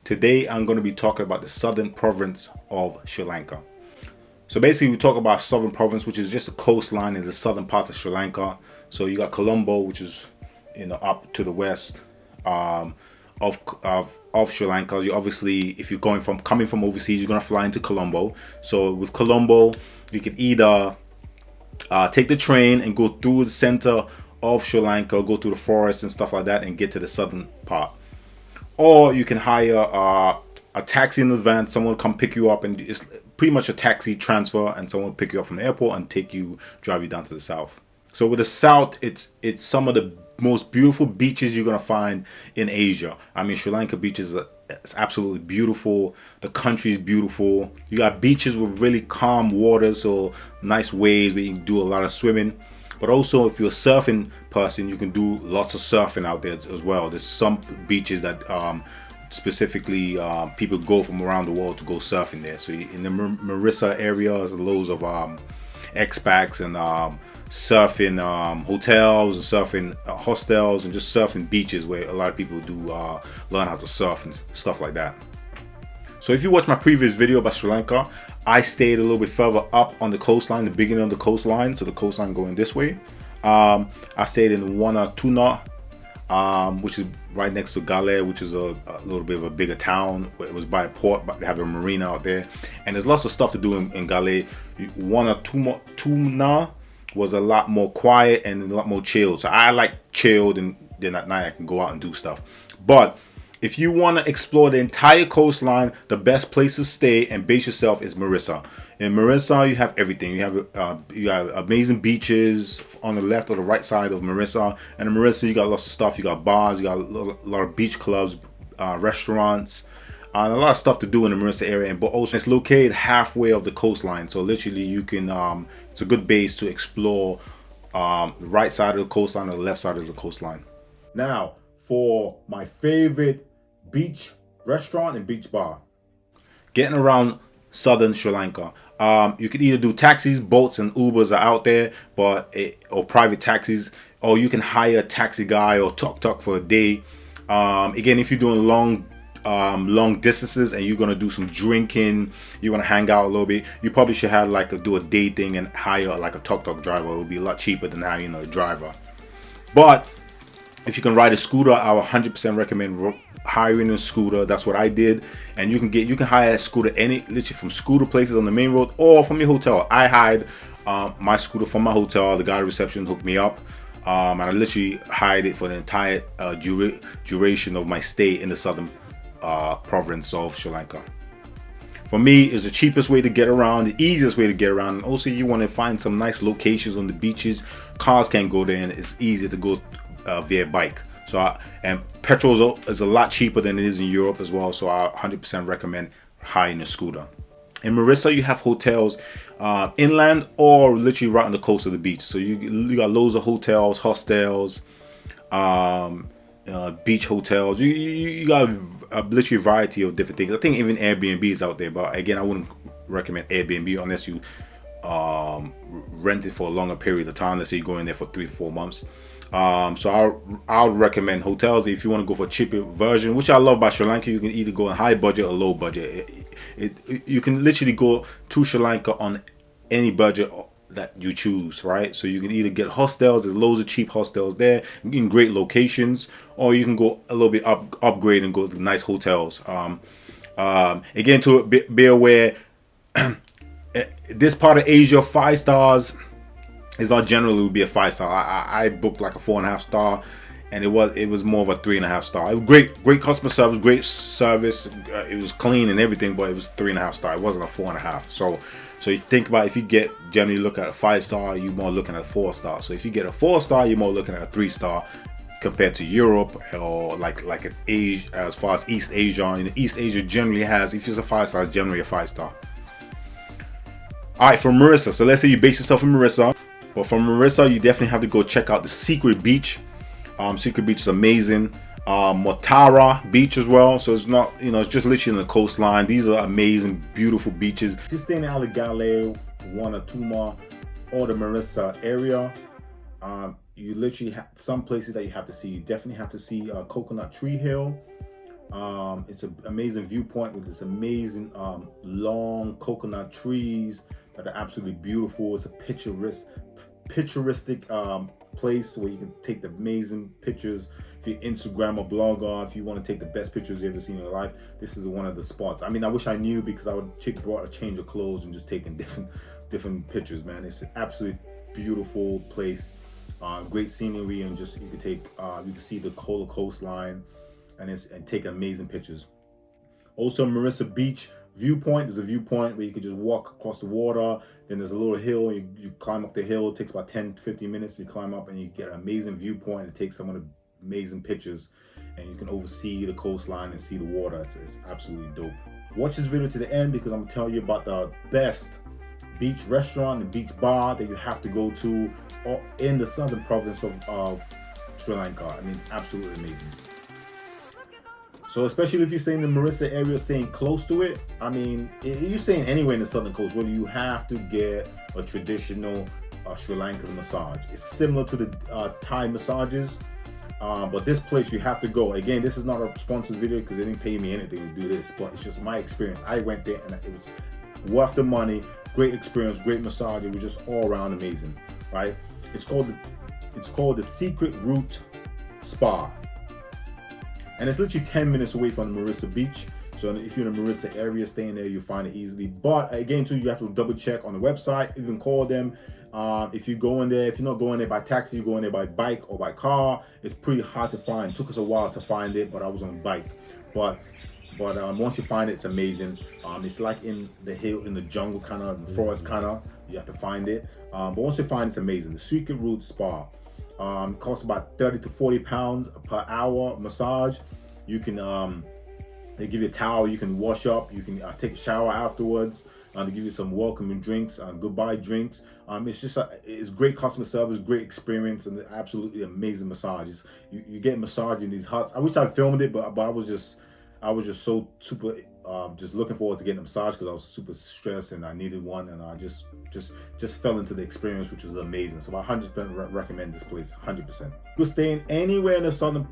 Today I'm going to be talking about the southern province of Sri Lanka. So basically we talk about southern province, which is just the coastline in the southern part of Sri Lanka. So you got Colombo, which is up to the west of Sri Lanka. You obviously, if you're coming from overseas, you're gonna fly into Colombo. So with Colombo, you can either take the train and go through the center of Sri Lanka, go through the forest and stuff like that, and get to the southern part. Or you can hire a taxi in advance. Someone will come pick you up, and it's pretty much a taxi transfer, and someone will pick you up from the airport and drive you down to the south. So with the south, it's some of the most beautiful beaches you're gonna find in Asia. I mean, Sri Lanka beaches it's absolutely beautiful. The country is beautiful. You got beaches with really calm waters, so nice waves where you can do a lot of swimming. But also, if you're a surfing person, you can do lots of surfing out there as well. There's some beaches that specifically people go from around the world to go surfing there. So in the Marissa area, there's loads of expats and surfing hotels and surfing hostels and just surfing beaches where a lot of people do learn how to surf and stuff like that. So if you watch my previous video about Sri Lanka, I stayed a little bit further up on the coastline, the beginning of the coastline, so the coastline going this way. I stayed in Tuna, which is right next to Gale, which is a little bit of a bigger town. It was by a port, but they have a marina out there. And there's lots of stuff to do in Gale. Tuna was a lot more quiet and a lot more chilled. So I like chilled, and then at night I can go out and do stuff. But if you want to explore the entire coastline, the best place to stay and base yourself is Marissa. In Marissa, you have everything. You have amazing beaches on the left or the right side of Marissa. And in Marissa, you got lots of stuff. You got bars, you got a lot of beach clubs, restaurants, and a lot of stuff to do in the Marissa area. But also, it's located halfway of the coastline, so literally you can. It's a good base to explore the right side of the coastline or the left side of the coastline. Now, for my favorite beach restaurant and beach bar, getting around southern Sri Lanka, you can either do taxis, boats, and Ubers are out there, or private taxis, or you can hire a taxi guy or tuk-tuk for a day. Again, if you're doing long distances and you're gonna do some drinking, you want to hang out a little bit, you probably should have do a day thing and hire like a tuk-tuk driver. It would be a lot cheaper than hiring a driver. But if you can ride a scooter, I would 100% recommend hiring a scooter. That's what I did. And you can hire a scooter literally from scooter places on the main road or from your hotel. I hired my scooter from my hotel. The guy at reception hooked me up, and I literally hired it for the entire duration of my stay in the southern province of Sri Lanka. For me, it's the cheapest way to get around, the easiest way to get around. And also, you want to find some nice locations on the beaches. Cars can't go there, and it's easy to go via bike. And petrol is a lot cheaper than it is in Europe as well. So I 100% recommend hiring a scooter. In Marissa, you have hotels inland or literally right on the coast of the beach. So you got loads of hotels, hostels, beach hotels. You got literally a variety of different things. I think even Airbnb is out there, but again, I wouldn't recommend Airbnb unless you rent it for a longer period of time. Let's say you go in there for 3 to 4 months. So I'll recommend hotels. If you want to go for a cheaper version, which I love about Sri Lanka, you can either go on high budget or low budget. You can literally go to Sri Lanka on any budget that you choose, right? So you can either get hostels. There's loads of cheap hostels there in great locations, or you can go a little bit upgrade and go to nice hotels. Again, to be aware, this part of Asia, 5 stars is not generally would be a 5-star. I booked like a 4.5 star, and it was more of a 3.5 star. It was great customer service, great service. It was clean and everything, but it was 3.5 star. It wasn't a 4.5. So you think about, if you generally look at a 5-star, you're more looking at a 4-star. So if you get a 4-star, you're more looking at a 3-star compared to Europe or like an Asia, as far as East Asia. East Asia generally has, if it's a 5-star, it's generally a 5-star. All right, from Marissa. So let's say you base yourself in Marissa. But from Marissa, you definitely have to go check out the Secret Beach. Secret Beach is amazing. Motara Beach as well. So it's not, it's just literally on the coastline. These are amazing, beautiful beaches. If you're staying in Aligale, Wanatuma, or the Marissa area, you literally have some places that you have to see. You definitely have to see Coconut Tree Hill. It's an amazing viewpoint with this amazing long coconut trees that are absolutely beautiful. It's a picturesque place where you can take the amazing pictures. If you're Instagram or blogger, if you want to take the best pictures you've ever seen in your life, this is one of the spots. I mean, I wish I knew, because I would brought a change of clothes and just taking different pictures, man. It's an absolutely beautiful place. Great scenery, and just you can see the whole coastline, and take amazing pictures. Also, Marissa Beach viewpoint. There's a viewpoint where you can just walk across the water. Then there's a little hill. You climb up the hill. It takes about 10-15 minutes. You climb up and you get an amazing viewpoint and take some of the amazing pictures. And you can oversee the coastline and see the water. It's absolutely dope. Watch this video to the end, because I'm going to tell you about the best beach restaurant and beach bar that you have to go to in the southern province of Sri Lanka. I mean, it's absolutely amazing. So especially if you're staying in the Marissa area, staying close to it, I mean, if you're staying anywhere in the southern coast, really, you have to get a traditional Sri Lankan massage. It's similar to the Thai massages, but this place you have to go. Again, this is not a sponsored video because they didn't pay me anything to do this, but it's just my experience. I went there and it was worth the money. Great experience, great massage. It was just all around amazing, right? It's called the Secret Root Spa. And it's literally 10 minutes away from Marissa Beach. So if you're in the Marissa area, staying there, you'll find it easily. But again, too, you have to double check on the website. Even call them. If you go in there, if you're not going there by taxi, you're going there by bike or by car. It's pretty hard to find. It took us a while to find it, but I was on a bike. But once you find it, it's amazing. It's like in the hill, in the jungle, kind of, the forest, kind of. You have to find it. But once you find it, it's amazing. The Secret Root Spa. Costs about 30 to 40 pounds per hour massage. You can they give you a towel, you can wash up, you can take a shower afterwards. They give you some welcoming drinks, goodbye drinks. It's great customer service, great experience, and absolutely amazing massages. You get massaged in these huts. I wish I filmed it, but I was just so super just looking forward to getting a massage, because I was super stressed and I needed one, and I just fell into the experience, which was amazing. So I 100% recommend this place, 100%. If you're staying anywhere in the southern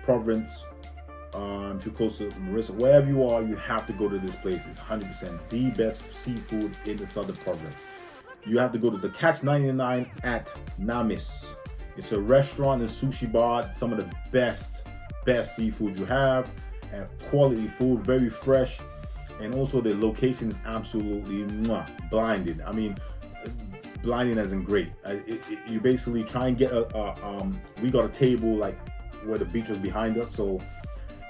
province, if you're close to Marissa, wherever you are, you have to go to this place. It's 100% the best seafood in the southern province. You have to go to the Catch 99 at Namis. It's a restaurant and sushi bar. Some of the best seafood you have, and quality food, very fresh. And also the location is absolutely blinding. I mean, blinding as in great. You basically try and get we got a table like where the beach was behind us, so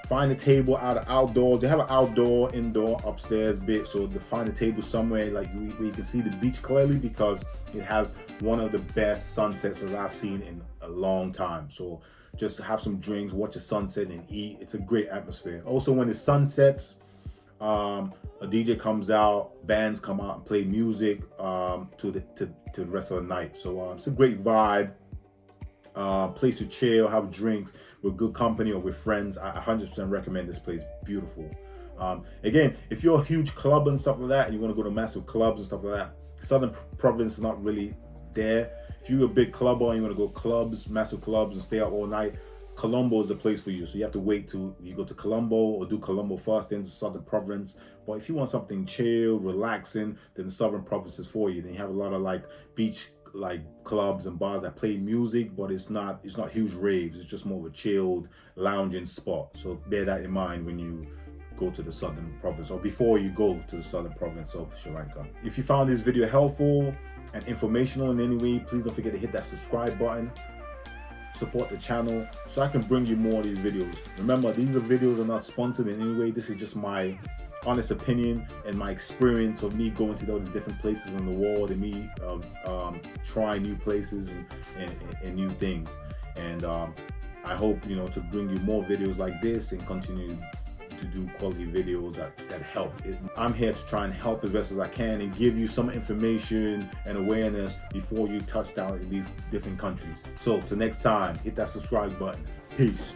find a table outdoors. They have an outdoor, indoor, upstairs bit, so to find a table somewhere like where you can see the beach clearly, because it has one of the best sunsets that I've seen in a long time. So just have some drinks, watch a sunset, and eat. It's a great atmosphere. Also, when the sun sets, a DJ comes out, bands come out and play music to the rest of the night. So it's a great vibe. Place to chill, have drinks with good company or with friends. I 100% recommend this place. Beautiful. Again, if you're a huge club and stuff like that, and you want to go to massive clubs and stuff like that, Southern Province is not really there. If you're a big clubber and you want to go clubs, massive clubs, and stay out all night, Colombo is the place for you. So you have to wait till you go to Colombo, or do Colombo first, then the Southern Province. But if you want something chilled, relaxing, then the Southern Province is for you. Then you have a lot of like beach clubs and bars that play music, but it's not huge raves. It's just more of a chilled lounging spot. So bear that in mind when you go to the Southern Province, or before you go to the Southern Province of Sri Lanka. If you found this video helpful and informational in any way, please don't forget to hit that subscribe button. Support the channel so I can bring you more of these videos. Remember, these videos are not sponsored in any way. This is just my honest opinion and my experience of me going to all these different places in the world, and me trying new places and new things. And I hope, to bring you more videos like this and continue to do quality videos that help. I'm here to try and help as best as I can and give you some information and awareness before you touch down in these different countries. So till next time, hit that subscribe button. Peace.